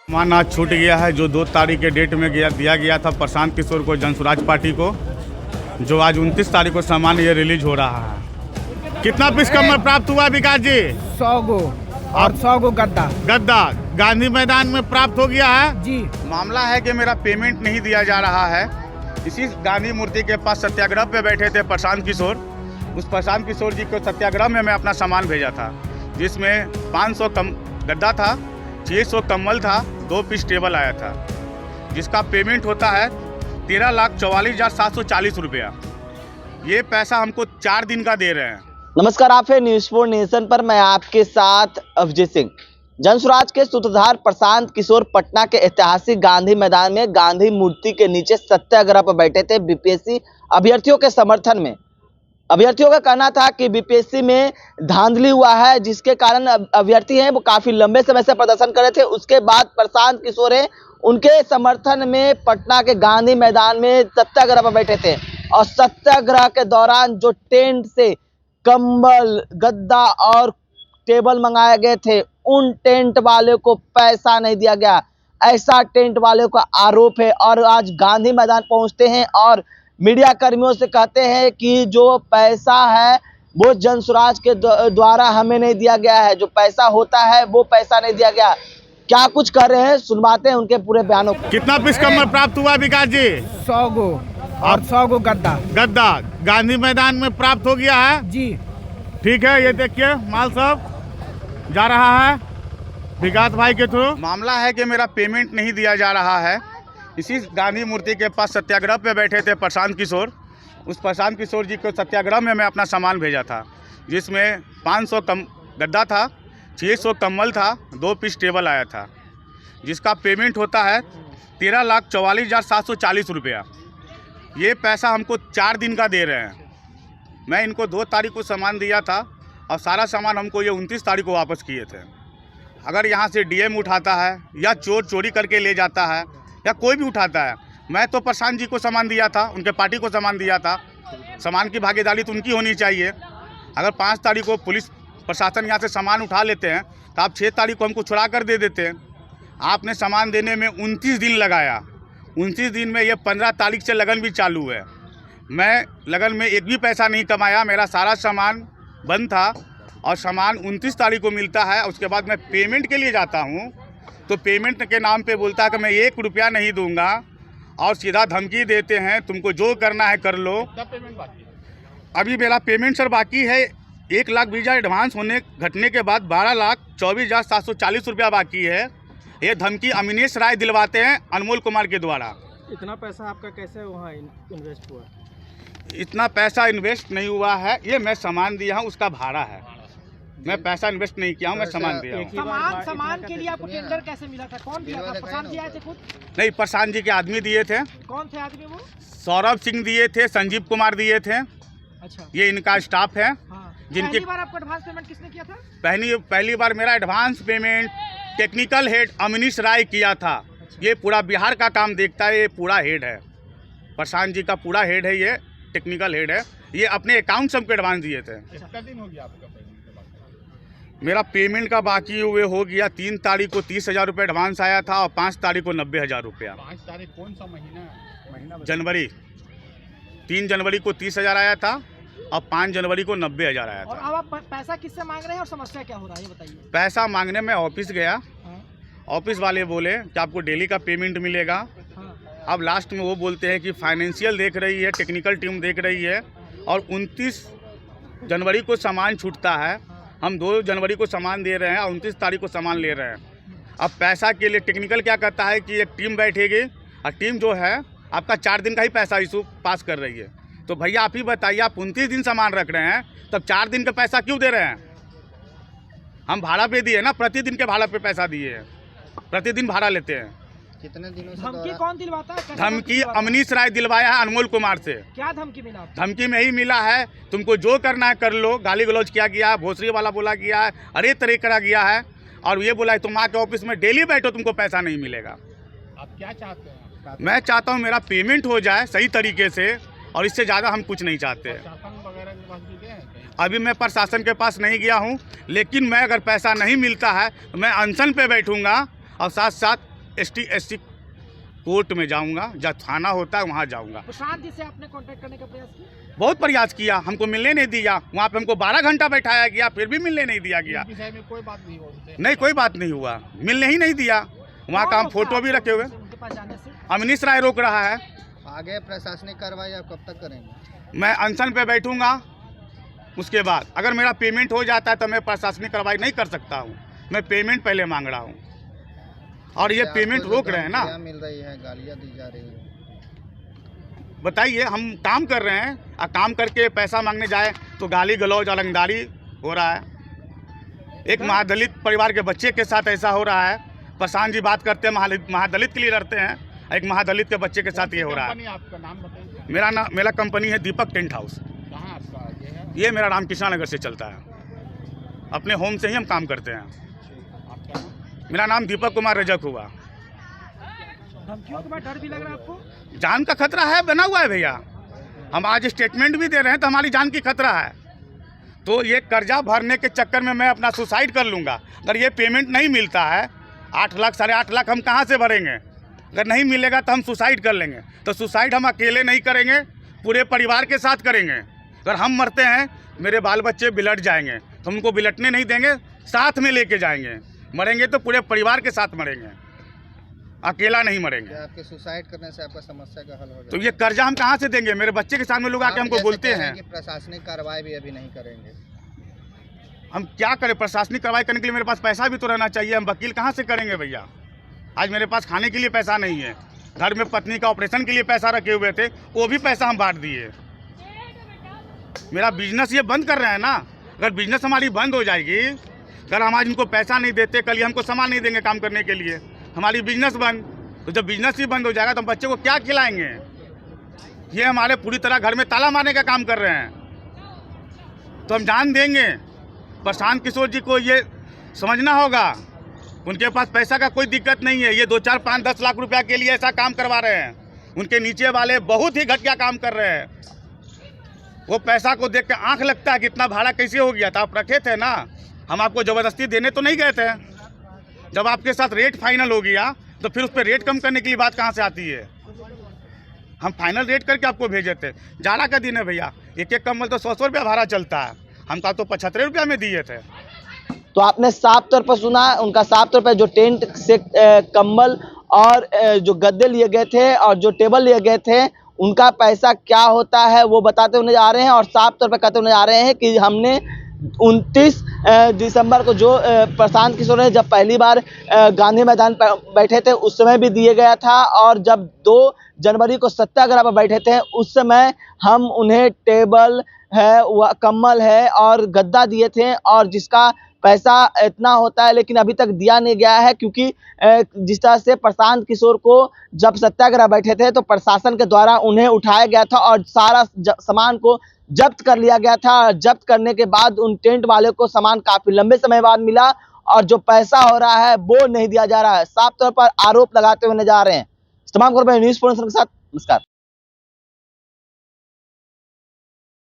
मान आज छूट गया है जो 2 तारीख के डेट में दिया गया था प्रशांत किशोर को, जनसुराज पार्टी को, जो आज 29 तारीख को सामान ये रिलीज हो रहा है। कितना पीस कम में प्राप्त हुआ विकास जी? 100 गो और 100 गो गद्दा गांधी मैदान में प्राप्त हो गया है जी। मामला है कि मेरा पेमेंट नहीं दिया जा रहा है। इसी गांधी मूर्ति के पास सत्याग्रह पे बैठे थे प्रशांत किशोर। उस प्रशांत किशोर जी को सत्याग्रह में मैं अपना सामान भेजा था, जिसमें 500 गद्दा था, 600 कम्बल था, 2 पीस टेबल आया था, जिसका पेमेंट होता है 13,44,740 रुपया। ये पैसा हमको 4 दिन का दे रहे हैं। नमस्कार, आप है न्यूज़ 4 नेशन पर। मैं आपके साथ अभिजीत सिंह। जनसुराज के सूत्रधार प्रशांत किशोर पटना के ऐतिहासिक गांधी मैदान में गांधी मूर्ति के नीचे सत्याग्रह पर बैठे थे बीपीएससी अभ्यर्थियों के समर्थन में। अभ्यर्थियों का कहना था कि बीपीएससी में धांधली हुआ है, जिसके कारण अभ्यर्थी हैं वो काफी लंबे समय से प्रदर्शन कर रहे थे। उसके बाद प्रशांत किशोर हैं, उनके समर्थन में पटना के गांधी मैदान में सत्याग्रह पर बैठे थे। और सत्याग्रह के दौरान जो टेंट से कंबल, गद्दा और टेबल मंगाए गए थे, उन टेंट वाले को पैसा नहीं दिया गया, ऐसा टेंट वाले का आरोप है। और आज गांधी मैदान पहुंचते हैं और मीडिया कर्मियों से कहते हैं कि जो पैसा है वो जनसुराज के द्वारा हमें नहीं दिया गया है, जो पैसा होता है वो पैसा नहीं दिया गया। क्या कुछ कर रहे हैं, सुनवाते हैं उनके पूरे बयानों को। कितना पीस कम में प्राप्त हुआ विकास जी? 100 गो और 100 गो गद्दा गांधी मैदान में प्राप्त हो गया है जी। ठीक है, ये देखिए माल सब जा रहा है विकास भाई के थ्रू। मामला है कि मेरा पेमेंट नहीं दिया जा रहा है। इसी गांधी मूर्ति के पास सत्याग्रह पे बैठे थे प्रशांत किशोर। उस प्रशांत किशोर जी को सत्याग्रह में मैं अपना सामान भेजा था, जिसमें 500 गद्दा था, 600 कम्बल था, 2 पीस टेबल आया था, जिसका पेमेंट होता है 13,44,740 रुपया। ये पैसा हमको 4 दिन का दे रहे हैं। मैं इनको 2 तारीख को सामान दिया था और सारा सामान हमको ये 29 तारीख को वापस किए थे। अगर यहाँ से डीएम उठाता है या चोर चोरी करके ले जाता है या कोई भी उठाता है, मैं तो प्रशांत जी को सामान दिया था, उनके पार्टी को सामान दिया था। सामान की भागीदारी तो उनकी होनी चाहिए। अगर 5 तारीख को पुलिस प्रशासन यहाँ से सामान उठा लेते हैं तो आप 6 तारीख को हमको छुड़ा कर दे देते हैं। आपने सामान देने में 29 दिन लगाया। 29 दिन में ये 15 तारीख से लगन भी चालू है। मैं लगन में एक भी पैसा नहीं कमाया, मेरा सारा सामान बंद था और सामान 29 तारीख को मिलता है। उसके बाद मैं पेमेंट के लिए जाता हूँ तो पेमेंट के नाम पे बोलता है कि मैं 1 रुपया नहीं दूंगा और सीधा धमकी देते हैं, तुमको जो करना है कर लो। अभी मेरा पेमेंट सर बाकी है। 1 लाख वीज़ा एडवांस घटने के बाद 12,24,740 रुपया बाकी है। ये धमकी अमीनेश राय दिलवाते हैं अनमोल कुमार के द्वारा। इतना पैसा आपका कैसे वहाँ इन्वेस्ट हुआ? इतना पैसा इन्वेस्ट नहीं हुआ है, ये मैं सामान दिया हूँ, उसका भाड़ा है। मैं पैसा इन्वेस्ट नहीं किया हूँ, मैं सामान दिया हूँ। सामान के लिए आपको टेंडर कैसे मिला था? कौन दिया था? प्रशांत जी आए थे खुद? नहीं, प्रशांत जी के आदमी दिए थे। कौन थे आदमी वो? सौरभ सिंह दिए थे, संजीव कुमार दिए थे। अच्छा, ये इनका स्टाफ है। हाँ। जिनकी पहली बार आपको एडवांस पेमेंट किसने किया था? पहली बार मेरा एडवांस पेमेंट टेक्निकल हेड अमीनेश राय किया था। ये पूरा बिहार का काम देखता है, ये पूरा हेड है, प्रशांत जी का पूरा हेड है, ये टेक्निकल हेड है। ये अपने अकाउंट सबको एडवांस दिए थे। कितना दिन हो गया आपका पेमेंट? मेरा पेमेंट का बाकी हुए हो गया 3 तारीख को 30,000 रुपये एडवांस आया था और 5 तारीख को 90,000 रुपया। 5 तारीख कौन सा महीना? जनवरी। 3 जनवरी को 30,000 आया था और 5 जनवरी को 90,000 आया और था। अब आप पैसा किससे मांग रहे हैं और समस्या क्या हो रहा है, ये बताइए। पैसा मांगने में ऑफिस गया, हाँ। ऑफिस वाले बोले कि आपको डेली का पेमेंट मिलेगा। हाँ। अब लास्ट में वो बोलते हैं कि फाइनेंशियल देख रही है, टेक्निकल टीम देख रही है और 29 जनवरी को सामान छूटता है। हम 2 जनवरी को सामान दे रहे हैं और 29 तारीख को सामान ले रहे हैं। अब पैसा के लिए टेक्निकल क्या कहता है कि एक टीम बैठेगी और टीम जो है आपका 4 दिन का ही पैसा इशू पास कर रही है। तो भैया आप ही बताइए, आप 29 दिन सामान रख रहे हैं तब 4 दिन का पैसा क्यों दे रहे हैं? हम भाड़ा पे दिए ना, प्रतिदिन के भाड़ा पे पैसा दिए हैं, प्रतिदिन भाड़ा लेते हैं। कितने दिनों से धमकी कौन दिलवाता है? धमकी अमीनेश राय दिलवाया है अनमोल कुमार से। क्या धमकी मिला? धमकी में ही मिला है, तुमको जो करना है कर लो। गाली गलौज किया गया है, भोसरी वाला बोला गया है, अरे तरह करा गया है और ये बोला है तुम आके ऑफिस में डेली बैठो, तुमको पैसा नहीं मिलेगा। आप क्या चाहते हैं? मैं चाहता हूँ मेरा पेमेंट हो जाए सही तरीके से और इससे ज़्यादा हम कुछ नहीं चाहते। अभी मैं प्रशासन के पास नहीं गया हूँ, लेकिन मैं अगर पैसा नहीं मिलता है तो मैं अनशन पे बैठूंगा और साथ साथ ST कोर्ट में जाऊंगा, जहाँ थाना होता है वहाँ जाऊंगा। प्रशांत जी से आपने कांटेक्ट करने का प्रयास किया? बहुत प्रयास किया, हमको मिलने नहीं दिया। वहाँ पे हमको 12 घंटा बैठाया गया, फिर भी मिलने नहीं दिया गया। विषय में कोई बात नहीं हुई? नहीं, कोई बात नहीं हुआ, मिलने ही नहीं दिया। वहाँ का हम फोटो भी रखे हुए। उनके पास जाने से अमनीश राय रोक रहा है। आगे प्रशासनिक कार्रवाई आप कब तक करेंगे? मैं अनशन पे बैठूंगा, उसके बाद अगर मेरा पेमेंट हो जाता है तो मैं प्रशासनिक कार्रवाई नहीं कर सकता हूँ। मैं पेमेंट पहले मांग रहा हूँ और ये पेमेंट रोक रहे हैं ना। मिल रही है, गालियाँ दी जा रही है। बताइए, हम काम कर रहे हैं और काम करके पैसा मांगने जाए तो गाली गलौज अलंगदारी हो रहा है। एक महादलित परिवार के बच्चे के साथ ऐसा हो रहा है। प्रशांत जी बात करते हैं महादलित के लिए लड़ते हैं, एक महादलित के बच्चे के साथ ये हो रहा है। आपका नाम बताइए। मेरा कंपनी है दीपक टेंट हाउस। कहाँ आपका ये है? ये मेरा रामकृष्णा नगर से चलता है। अपने होम से ही हम काम करते हैं। आपका नाम? मेरा नाम दीपक कुमार रजक हुआ। धमकियों के बाद डर भी लग रहा है आपको? जान का खतरा है, बना हुआ है भैया। हम आज स्टेटमेंट भी दे रहे हैं तो हमारी जान की खतरा है। तो ये कर्जा भरने के चक्कर में मैं अपना सुसाइड कर लूँगा। अगर ये पेमेंट नहीं मिलता है, 8 लाख 8.5 लाख हम कहाँ से भरेंगे? अगर नहीं मिलेगा तो हम सुसाइड कर लेंगे। तो सुसाइड हम अकेले नहीं करेंगे, पूरे परिवार के साथ करेंगे। अगर हम मरते हैं, मेरे बाल बच्चे बिलट जाएंगे, तो उनको बिलटने नहीं देंगे, साथ में लेके जाएंगे। मरेंगे तो पूरे परिवार के साथ मरेंगे, अकेला नहीं मरेंगे। आपके सुसाइड करने से आपका समस्या का हल हो तो जाएगा? ये कर्जा हम कहाँ से देंगे? मेरे बच्चे के सामने लोग आके हमको बोलते हैं। कि प्रशासनिक कार्रवाई भी अभी नहीं करेंगे। हम क्या करें? प्रशासनिक कार्रवाई करने के लिए मेरे पास पैसा भी तो रहना चाहिए। हम वकील कहाँ से करेंगे भैया? आज मेरे पास खाने के लिए पैसा नहीं है। घर में पत्नी का ऑपरेशन के लिए पैसा रखे हुए थे, वो भी पैसा हम बांट दिए। मेरा बिजनेस ये बंद कर रहे हैं ना। अगर बिजनेस हमारी बंद हो जाएगी, अगर हम आज इनको पैसा नहीं देते, कल ये हमको सामान नहीं देंगे काम करने के लिए, हमारी बिजनेस बंद। तो जब बिजनेस ही बंद हो जाएगा तो हम बच्चे को क्या खिलाएंगे? ये हमारे पूरी तरह घर में ताला मारने का काम कर रहे हैं। तो हम जान देंगे। प्रशांत किशोर जी को ये समझना होगा, उनके पास पैसा का कोई दिक्कत नहीं है। ये 2, 4, 5, 10 लाख रुपया के लिए ऐसा काम करवा रहे हैं। उनके नीचे वाले बहुत ही घटिया काम कर रहे हैं। वो पैसा को देख के आंख लगता है कि इतना भाड़ा कैसे हो गया था। आप रखे थे ना, हम आपको ज़बरदस्ती देने तो नहीं गए थे। जब आपके साथ रेट फाइनल हो गया तो फिर उस पर रेट कम करने के लिए बात कहाँ से आती है? हम फाइनल रेट करके आपको भेजे थे। जाड़ा का दिन है भैया, एक कंबल तो 100 रुपया भाड़ा चलता है, हम का तो 75 रुपया में दिए थे। तो आपने साफ तौर पर सुना, उनका साफ तौर पर जो टेंट से कंबल और जो गद्दे लिए गए थे और जो टेबल लिए गए थे, उनका पैसा क्या होता है वो बताते हुए जा रहे हैं। और साफ तौर पर कहते हुए जा रहे हैं कि हमने 29 दिसंबर को जो प्रशांत किशोर ने जब पहली बार गांधी मैदान पर बैठे थे उस समय भी दिए गया था, और जब 2 जनवरी को सत्याग्रह पर बैठे थे उस समय हम उन्हें टेबल है, वह कम्बल है और गद्दा दिए थे, और जिसका पैसा इतना होता है लेकिन अभी तक दिया नहीं गया है। क्योंकि जिस तरह से प्रशांत किशोर को जब सत्याग्रह बैठे थे तो प्रशासन के द्वारा उन्हें उठाया गया था और सारा सामान को जब्त कर लिया गया था। जब्त करने के बाद उन टेंट वाले को सामान काफी लंबे समय बाद मिला, और जो पैसा हो रहा है वो नहीं दिया जा रहा है। साफ तौर पर आरोप लगाते हुए नजर आ रहे हैं। तमाम खबरें न्यूज़ 4 के साथ। नमस्कार।